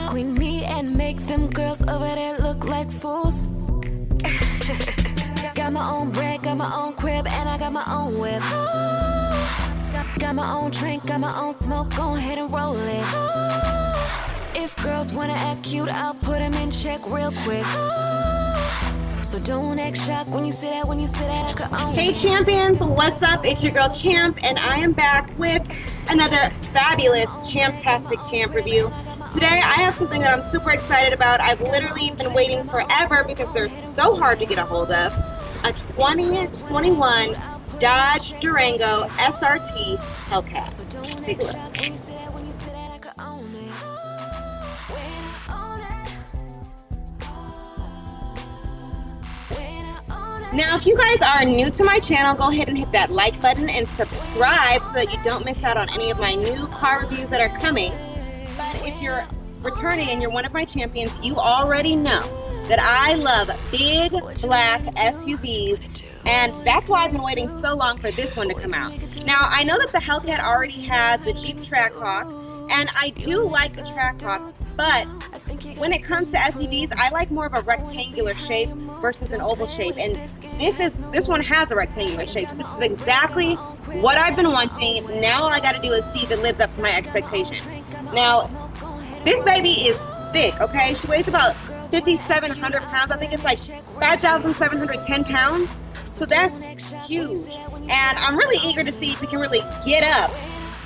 Queen me and make them girls over there look like fools. Got my own bread, got my own crib, and I got my own whip. Got my own drink, got my own smoke, go ahead and roll it. If girls wanna act cute, I'll put them in check real quick. So don't act shocked when you say that, I could own it. Hey champions, what's up? It's your girl Champ, and I am back with another fabulous Champtastic Champ review. Today I have something that I'm super excited about. I've literally been waiting forever because they're so hard to get a hold of. A 2021 Dodge Durango SRT Hellcat. Take a look. Now, if you guys are new to my channel, go ahead and hit that like button and subscribe so that you don't miss out on any of my new car reviews that are coming. But if you're returning and you're one of my champions, you already know that I love big black SUVs, and that's why I've been waiting so long for this one to come out. Now, I know that the Hellcat already has the Jeep Trackhawk, and I do like the Trackhawk, but when it comes to SUVs, I like more of a rectangular shape versus an oval shape, and this one has a rectangular shape, so this is exactly what I've been wanting. Now all I gotta do is see if it lives up to my expectation. Now, this baby is thick, okay? She weighs about 5,700 pounds. I think it's like 5,710 pounds, so that's huge, and I'm really eager to see if it can really get up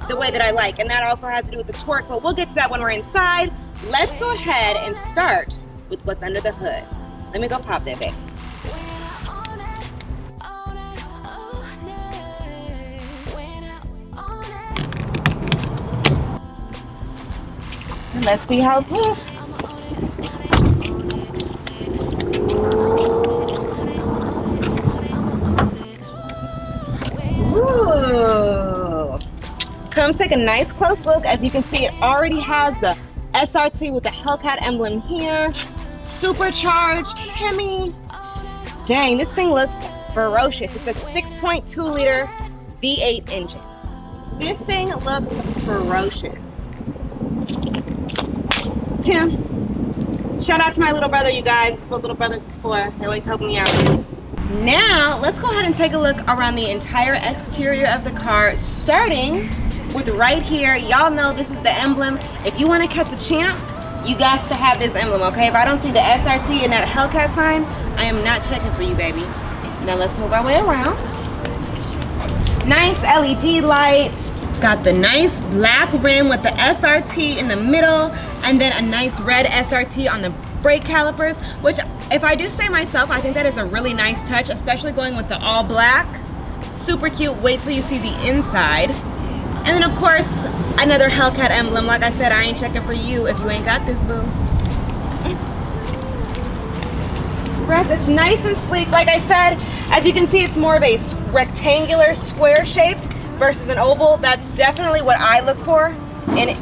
the way that I like, and that also has to do with the torque, but we'll get to that when we're inside. Let's go ahead and start with what's under the hood. Let me go pop that baby. Let's see how it looks. Ooh. Come take a nice close look. As you can see, it already has the SRT with the Hellcat emblem here. Supercharged Hemi. Dang, this thing looks ferocious. It's a 6.2 liter V8 engine. This thing looks ferocious. Tim, shout out to my little brother, you guys. That's what little brothers is for. They're always helping me out. Now, let's go ahead and take a look around the entire exterior of the car, starting with right here. Y'all know this is the emblem. If you want to catch a champ, you got to have this emblem, okay? If I don't see the SRT and that Hellcat sign, I am not checking for you, baby. Now let's move our way around. Nice LED lights. Got the nice black rim with the SRT in the middle, and then a nice red SRT on the brake calipers, which, if I do say myself, I think that is a really nice touch, especially going with the all black. Super cute. Wait till you see the inside. And then, of course, another Hellcat emblem. Like I said, I ain't checking for you if you ain't got this, boo. Rest, it's nice and sleek. Like I said, as you can see, it's more of a rectangular square shape versus an oval. That's definitely what I look for in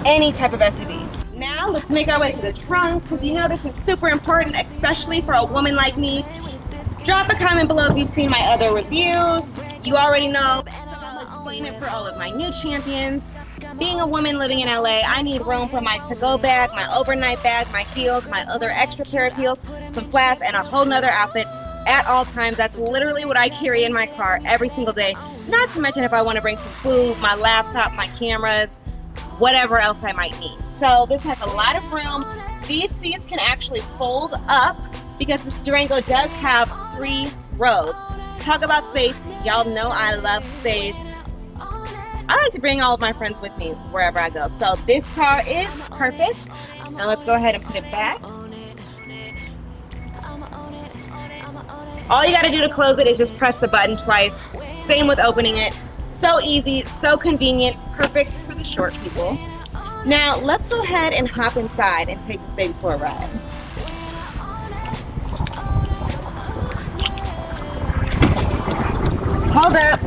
any type of SUV. Now, let's make our way to the trunk, because you know this is super important, especially for a woman like me. Drop a comment below if you've seen my other reviews. You already know. Explain it for all of my new champions. Being a woman living in LA, I need room for my to-go bag, my overnight bag, my heels, my other extra pair of heels, some flats, and a whole nother outfit at all times. That's literally what I carry in my car every single day. Not to mention if I want to bring some food, my laptop, my cameras, whatever else I might need. So this has a lot of room. These seats can actually fold up because this Durango does have 3 rows. Talk about space. Y'all know I love space. I like to bring all of my friends with me wherever I go. So this car is perfect. Now let's go ahead and put it back. All you gotta do to close it is just press the button twice. Same with opening it. So easy, so convenient, perfect for the short people. Now let's go ahead and hop inside and take this baby for a ride. Hold up.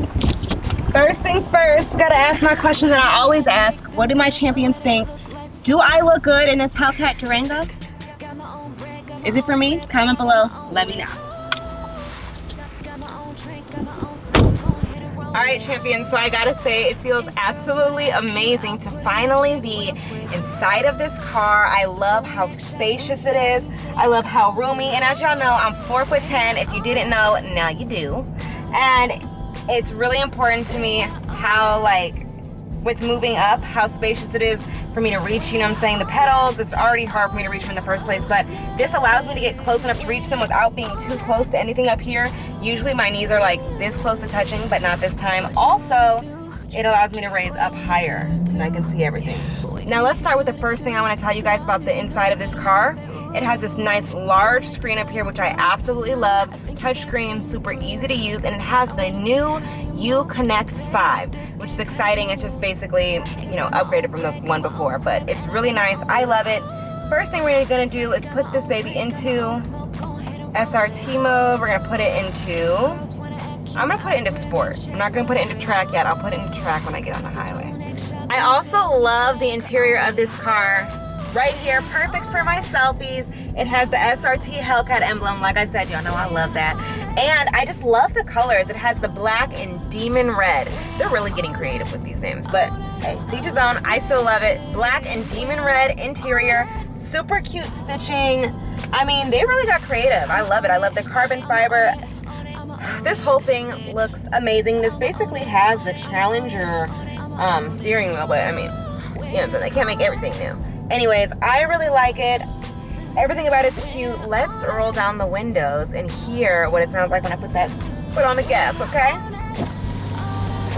First things first, gotta ask my question that I always ask. What do my champions think? Do I look good in this Hellcat Durango? Is it for me? Comment below, let me know. Alright champions, so I gotta say it feels absolutely amazing to finally be inside of this car. I love how spacious it is. I love how roomy, and as y'all know, I'm 4'10". If you didn't know, now you do. And it's really important to me how, like, with moving up, how spacious it is for me to reach, you know what I'm saying, the pedals. It's already hard for me to reach them in the first place, but this allows me to get close enough to reach them without being too close to anything up here. Usually my knees are like this close to touching, but not this time. Also, it allows me to raise up higher and I can see everything. Now let's start with the first thing I want to tell you guys about the inside of this car. It has this nice large screen up here, which I absolutely love. Touch screen, super easy to use, and it has the new Connect 5, which is exciting. It's just basically, you know, upgraded from the one before, but it's really nice. I love it. First thing we're gonna do is put this baby into SRT mode. We're gonna put it into, I'm gonna put it into sport. I'm not gonna put it into track yet. I'll put it into track when I get on the highway. I also love the interior of this car. Right here, perfect for my selfies. It has the SRT Hellcat emblem. Like I said, y'all know I love that. And I just love the colors. It has the black and demon red. They're really getting creative with these names, but hey, to each his own. I still love it. Black and demon red interior, super cute stitching. I mean, they really got creative. I love it. I love the carbon fiber. This whole thing looks amazing. This basically has the Challenger steering wheel, but I mean, you know what I'm saying? They can't make everything new. Anyways, I really like it. Everything about it's cute. Let's roll down the windows and hear what it sounds like when I put foot on the gas, okay?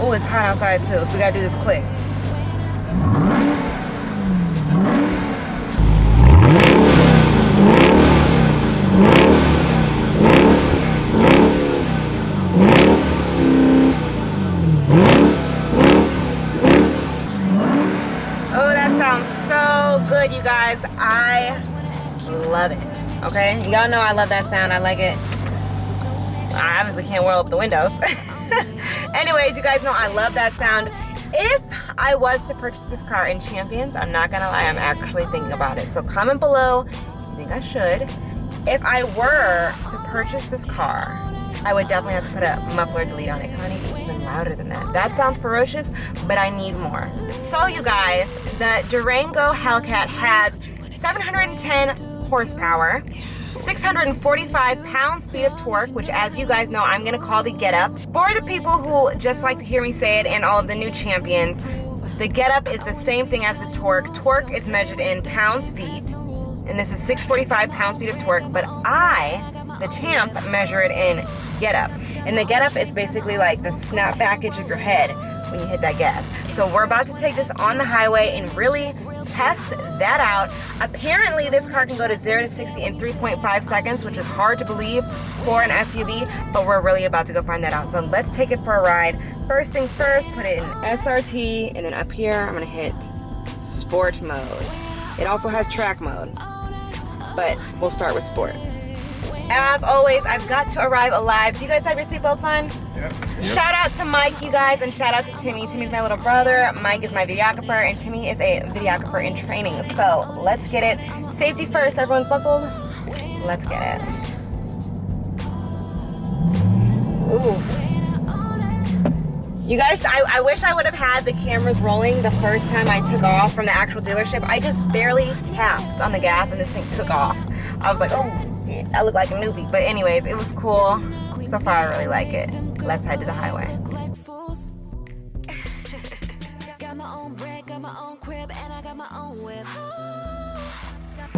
Oh, it's hot outside too, so we gotta do this quick. You guys, I love it. Okay, y'all know I love that sound. I like it. I obviously can't roll up the windows. Anyways, you guys know I love that sound. If I was to purchase this car in Champions, I'm not gonna lie, I'm actually thinking about it. So comment below if you think I should. If I were to purchase this car, I would definitely have to put a muffler delete on it because I need it even louder than that. That sounds ferocious, but I need more. So you guys, the Durango Hellcat has 710 horsepower, 645 pound-feet of torque, which as you guys know, I'm gonna call the get-up. For the people who just like to hear me say it and all of the new champions, the get-up is the same thing as the torque. Torque is measured in pounds-feet, and this is 645 pounds-feet of torque, but I, the champ, measure it in get-up. And the get-up is basically like the snap backage of your head when you hit that gas. So we're about to take this on the highway and really test that out. Apparently this car can go to 0 to 60 in 3.5 seconds, which is hard to believe for an SUV, but we're really about to go find that out. So let's take it for a ride. First things first, put it in SRT, and then up here I'm gonna hit sport mode. It also has track mode, but we'll start with sport. As always, I've got to arrive alive. Do you guys have your seatbelts on? Yep. Shout out to Mike, you guys, and shout out to Timmy. Timmy's my little brother, Mike is my videographer, and Timmy is a videographer in training. So let's get it. Safety first, everyone's buckled? Let's get it. Ooh. You guys, I wish I would have had the cameras rolling the first time I took off from the actual dealership. I just barely tapped on the gas and this thing took off. I was like, oh, yeah, I look like a newbie. But anyways, it was cool. So far, I really like it. Let's head to the highway.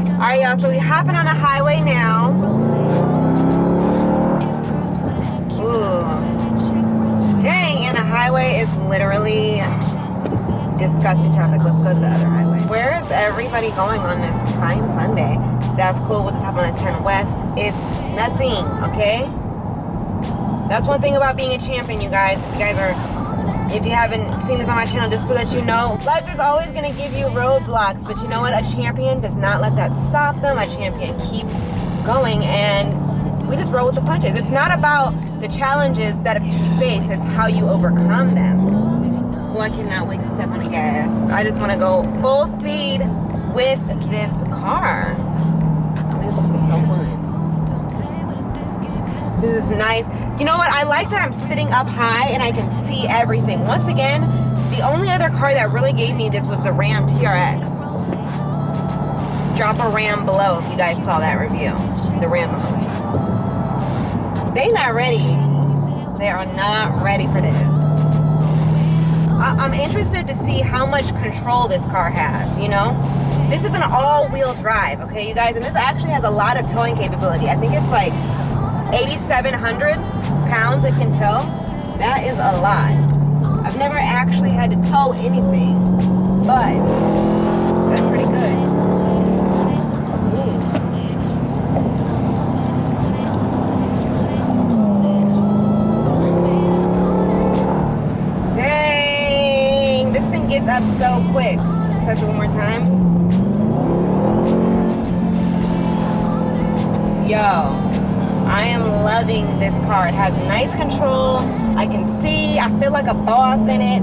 Alright, y'all, so we're hopping on the highway now. Ooh. Dang, and the highway is literally disgusting traffic. Let's go to the other highway. Where is everybody going on this fine Sunday? That's cool. We'll just hop on a 10 West. It's nothing, okay? That's one thing about being a champion, you guys. If you haven't seen this on my channel, just so that you know, life is always going to give you roadblocks, but you know what? A champion does not let that stop them. A champion keeps going, and we just roll with the punches. It's not about the challenges that you face, it's how you overcome them. Well, I cannot wait to step on the gas. I just want to go full speed with this car. This is so fun. This is nice. You know what? I like that I'm sitting up high and I can see everything. Once again, the only other car that really gave me this was the Ram TRX. Drop a Ram below if you guys saw that review. The Ram emoji. They not ready. They are not ready for this. I'm interested to see how much control this car has, you know? This is an all-wheel drive, okay, you guys? And this actually has a lot of towing capability. I think it's like 8,700 pounds it can tow. That is a lot. I've never actually had to tow anything, but that's pretty good. Dang, this thing gets up so quick. Let's do it one more time. Yo, I am loving this car. It has nice control. I can see. I feel like a boss in it.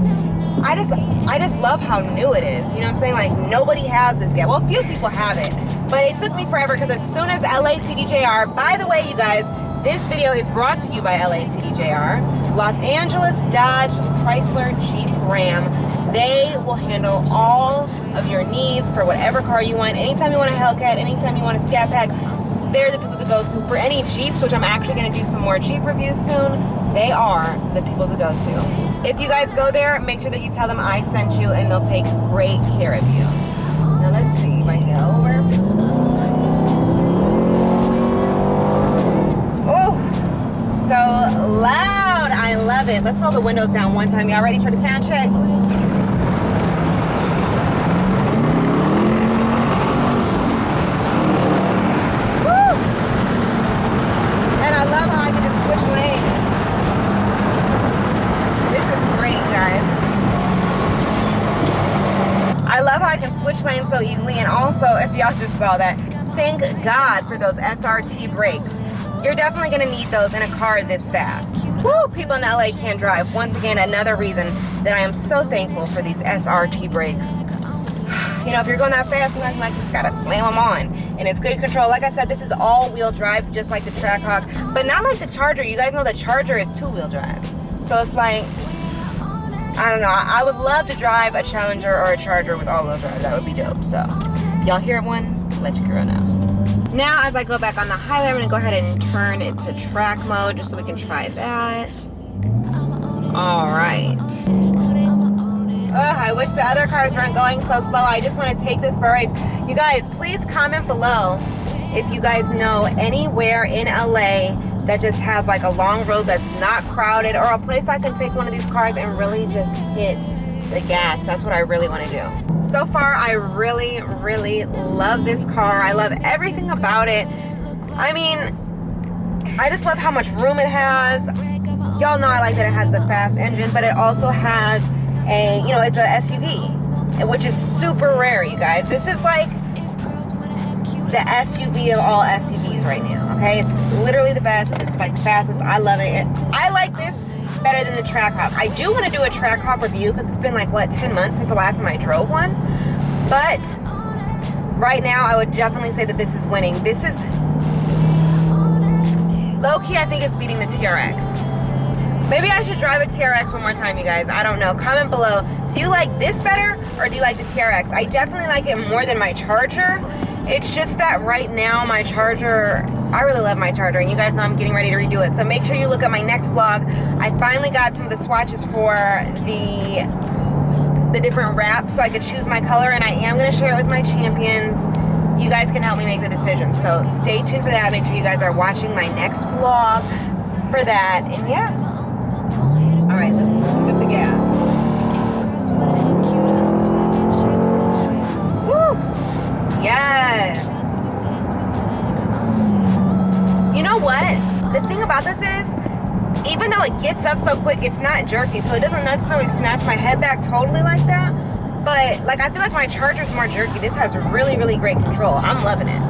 I just love how new it is. You know what I'm saying? Like, nobody has this yet. Well, a few people have it, but it took me forever because as soon as LACDJR, by the way, you guys, this video is brought to you by LACDJR, Los Angeles Dodge Chrysler Jeep Ram. They will handle all of your needs for whatever car you want. Anytime you want a Hellcat, anytime you want a Scat Pack, they're the people to go to. For any Jeeps, which I'm actually going to do some more Jeep reviews soon, they are the people to go to. If you guys go there, make sure that you tell them I sent you and they'll take great care of you. Now let's see if I can get over. Oh, so loud. I love it. Let's roll the windows down one time. Y'all ready for the sound check? Switch lanes so easily, and also, if y'all just saw that, thank God for those SRT brakes. You're definitely going to need those in a car this fast. Woo, people in LA can't drive. Once again, another reason that I am so thankful for these SRT brakes. You know, if you're going that fast, sometimes you just gotta slam them on, and it's good control. Like I said, this is all-wheel drive, just like the Trackhawk, but not like the Charger. You guys know the Charger is two-wheel drive, so it's like, I don't know. I would love to drive a Challenger or a Charger with all-wheel drive. That would be dope. So, y'all hear one? Let your girl know. Now, as I go back on the highway, I'm going to go ahead and turn it to track mode just so we can try that. All right. I wish the other cars weren't going so slow. I just want to take this for a race. You guys, please comment below if you guys know anywhere in LA that just has like a long road that's not crowded, or a place I can take one of these cars and really just hit the gas. That's what I really want to do. So far, I really, really love this car. I love everything about it. I mean, I just love how much room it has. Y'all know I like that it has the fast engine, but it also has a, you know, it's a SUV, which is super rare, you guys. This is like the SUV of all SUVs right now, okay? It's literally the best. It's like the fastest. I love it. I like this better than the Trackhawk. I do want to do a Trackhawk review because it's been like, what, 10 months since the last time I drove one? But right now, I would definitely say that this is winning. This is, low-key, I think it's beating the TRX. Maybe I should drive a TRX one more time, you guys. I don't know. Comment below. Do you like this better or do you like the TRX? I definitely like it more than my Charger. It's just that right now my Charger, I really love my Charger, and you guys know I'm getting ready to redo it. So make sure you look at my next vlog. I finally got some of the swatches for the different wraps so I could choose my color, and I am going to share it with my champions. You guys can help me make the decision. So stay tuned for that. Make sure you guys are watching my next vlog for that. And yeah. All right, let's pick up the gas. Woo! Yes. You know what? The thing about this is, even though it gets up so quick, it's not jerky, so it doesn't necessarily snatch my head back totally like that. But like, I feel like my Charger's more jerky. This has really, really great control. I'm loving it.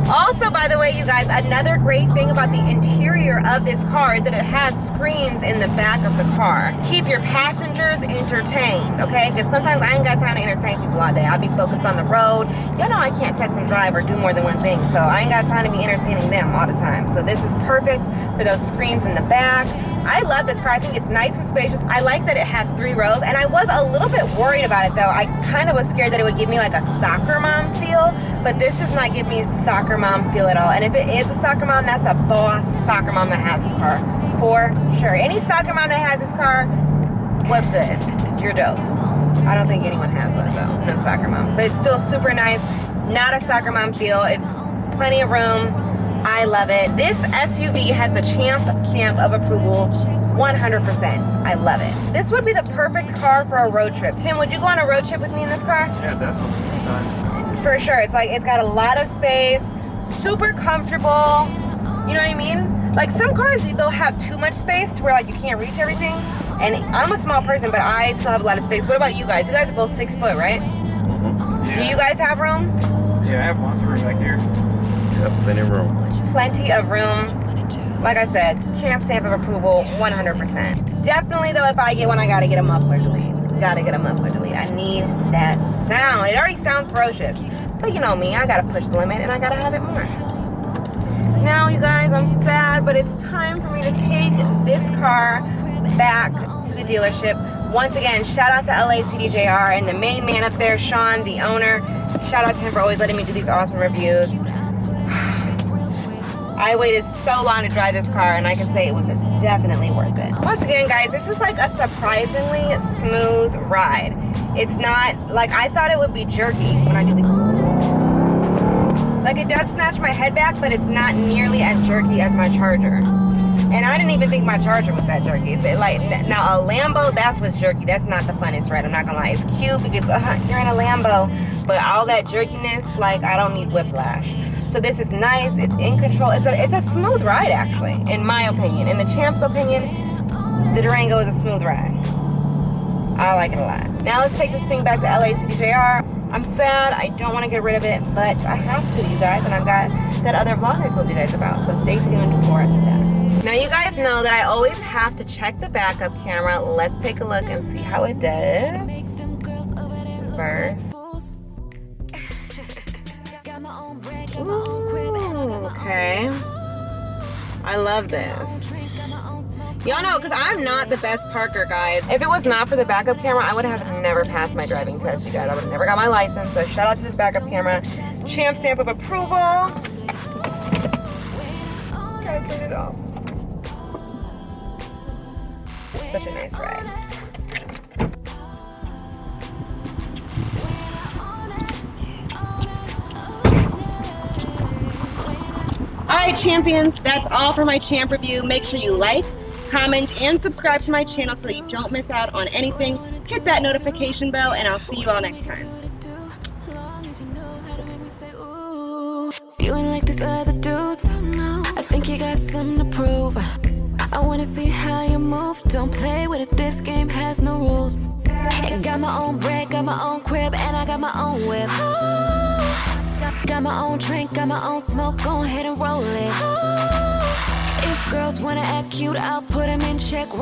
Also, by the way, you guys, another great thing about the interior of this car is that it has screens in the back of the car. Keep your passengers entertained, okay? Because sometimes I ain't got time to entertain people all day. I'll be focused on the road. You know I can't text and drive or do more than one thing, so I ain't got time to be entertaining them all the time. So this is perfect for those screens in the back. I love this car. I think it's nice and spacious. I like that it has 3 rows, and I was a little bit worried about it though. I kind of was scared that it would give me like a soccer mom feel, but this does not give me a soccer mom feel at all. And if it is a soccer mom, that's a boss soccer mom that has this car, for sure. Any soccer mom that has this car, what's good? You're dope. I don't think anyone has that though, no soccer mom. But it's still super nice, not a soccer mom feel. It's plenty of room. I love it. This SUV has the champ stamp of approval, 100%. I love it. This would be the perfect car for a road trip. Tim, would you go on a road trip with me in this car? Yeah, definitely. Anytime. For sure. It's like, it's got a lot of space, super comfortable. You know what I mean? Like some cars, they'll have too much space to where like you can't reach everything. And I'm a small person, but I still have a lot of space. What about you guys? You guys are both 6 foot, right? Mm-hmm. Yeah. Do you guys have room? Yeah, I have lots of room back here. Yep, plenty of room. Plenty of room. Like I said, champ stamp of approval, 100%. Definitely though, if I get one, I gotta get a muffler delete. Gotta get a muffler delete. I need that sound. It already sounds ferocious. But you know me, I gotta push the limit and I gotta have it more. Now you guys, I'm sad, but it's time for me to take this car back to the dealership. Once again, shout out to LACDJR and the main man up there, Sean, the owner. Shout out to him for always letting me do these awesome reviews. I waited so long to drive this car and I can say it was definitely worth it. Once again, guys, this is like a surprisingly smooth ride. It's not, like I thought it would be jerky when I do the... Like it does snatch my head back, but it's not nearly as jerky as my Charger. And I didn't even think my Charger was that jerky. It's like, now a Lambo, that's what's jerky. That's not the funnest ride, I'm not gonna lie. It's cute because you're in a Lambo, but all that jerkiness, like I don't need whiplash. So this is nice, it's in control. It's a smooth ride actually, in my opinion. In the champ's opinion, the Durango is a smooth ride. I like it a lot. Now let's take this thing back to LACDJR. I'm sad, I don't want to get rid of it, but I have to, you guys, and I've got that other vlog I told you guys about, so stay tuned for that. Now you guys know that I always have to check the backup camera. Let's take a look and see how it does. Reverse. Ooh, okay. I love this. Y'all know, because I'm not the best parker, guys. If it was not for the backup camera, I would have never passed my driving test, you guys. I would have never got my license. So shout out to this backup camera. Champ stamp of approval. Gotta turn it off. Such a nice ride. Alright champions, that's all for my champ review. Make sure you like, comment, and subscribe to my channel so that you don't miss out on anything. Hit that notification bell and I'll see you all next time. You ain't like these other dudes. I think you got something to prove. I wanna see how you move. Don't play with it, this game has no rules. And got my own bread, got my own crib, and I got my own whip. Got my own drink, got my own smoke, go ahead and roll it. If girls wanna act cute, I'll put them in check.